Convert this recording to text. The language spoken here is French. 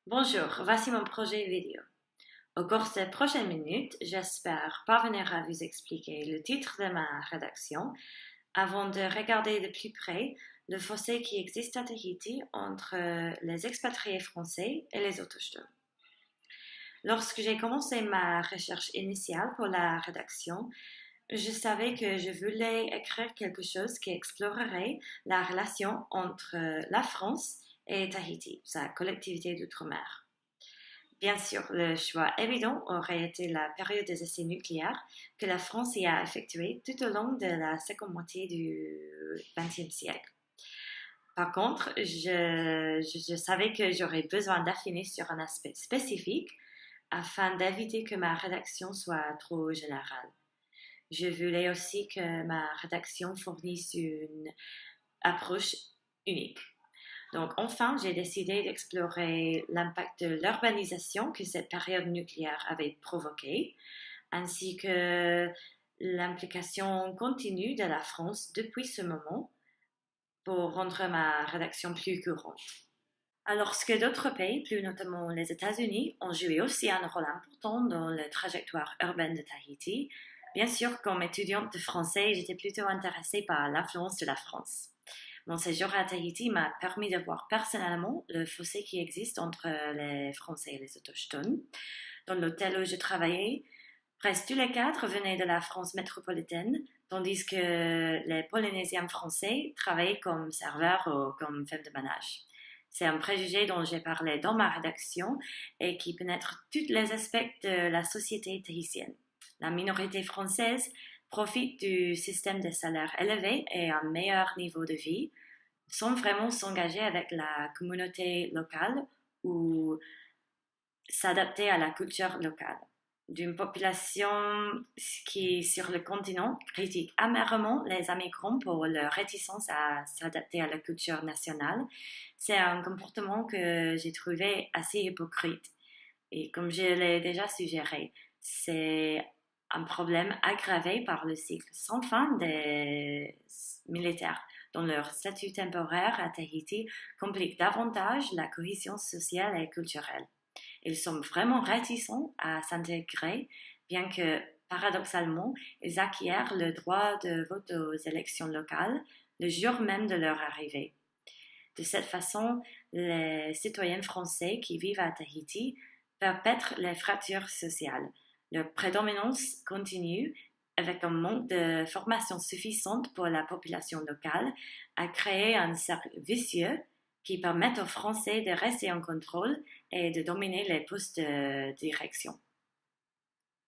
Bonjour, voici mon projet vidéo. Au cours de ces prochaines minutes, j'espère parvenir à vous expliquer le titre de ma rédaction avant de regarder de plus près le fossé qui existe à Tahiti entre les expatriés français et les autochtones. Lorsque j'ai commencé ma recherche initiale pour la rédaction, je savais que je voulais écrire quelque chose qui explorerait la relation entre la France et Tahiti, sa collectivité d'outre-mer. Bien sûr, le choix évident aurait été la période des essais nucléaires que la France y a effectuée tout au long de la seconde moitié du XXe siècle. Par contre, je savais que j'aurais besoin d'affiner sur un aspect spécifique afin d'éviter que ma rédaction soit trop générale. Je voulais aussi que ma rédaction fournisse une approche unique. Donc, enfin, j'ai décidé d'explorer l'impact de l'urbanisation que cette période nucléaire avait provoqué, ainsi que l'implication continue de la France depuis ce moment pour rendre ma rédaction plus courante. Alors que d'autres pays, plus notamment les États-Unis, ont joué aussi un rôle important dans la trajectoire urbaine de Tahiti, bien sûr, comme étudiante de français, j'étais plutôt intéressée par l'influence de la France. Mon séjour à Tahiti m'a permis de voir personnellement le fossé qui existe entre les Français et les autochtones. Dans l'hôtel où je travaillais, presque tous les cadres venaient de la France métropolitaine, tandis que les Polynésiens français travaillaient comme serveurs ou comme femmes de ménage. C'est un préjugé dont j'ai parlé dans ma rédaction et qui pénètre tous les aspects de la société tahitienne. La minorité française profite du système de salaires élevés et un meilleur niveau de vie, sans vraiment s'engager avec la communauté locale ou s'adapter à la culture locale. D'une population qui, sur le continent, critique amèrement les immigrants pour leur réticence à s'adapter à la culture nationale, c'est un comportement que j'ai trouvé assez hypocrite. Et comme je l'ai déjà suggéré, c'est un problème aggravé par le cycle sans fin des militaires, dont leur statut temporaire à Tahiti complique davantage la cohésion sociale et culturelle. Ils sont vraiment réticents à s'intégrer, bien que, paradoxalement, ils acquièrent le droit de vote aux élections locales le jour même de leur arrivée. De cette façon, les citoyens français qui vivent à Tahiti perpètrent les fractures sociales. Leur prédominance continue, avec un manque de formation suffisante pour la population locale, à créer un cercle vicieux qui permet aux Français de rester en contrôle et de dominer les postes de direction.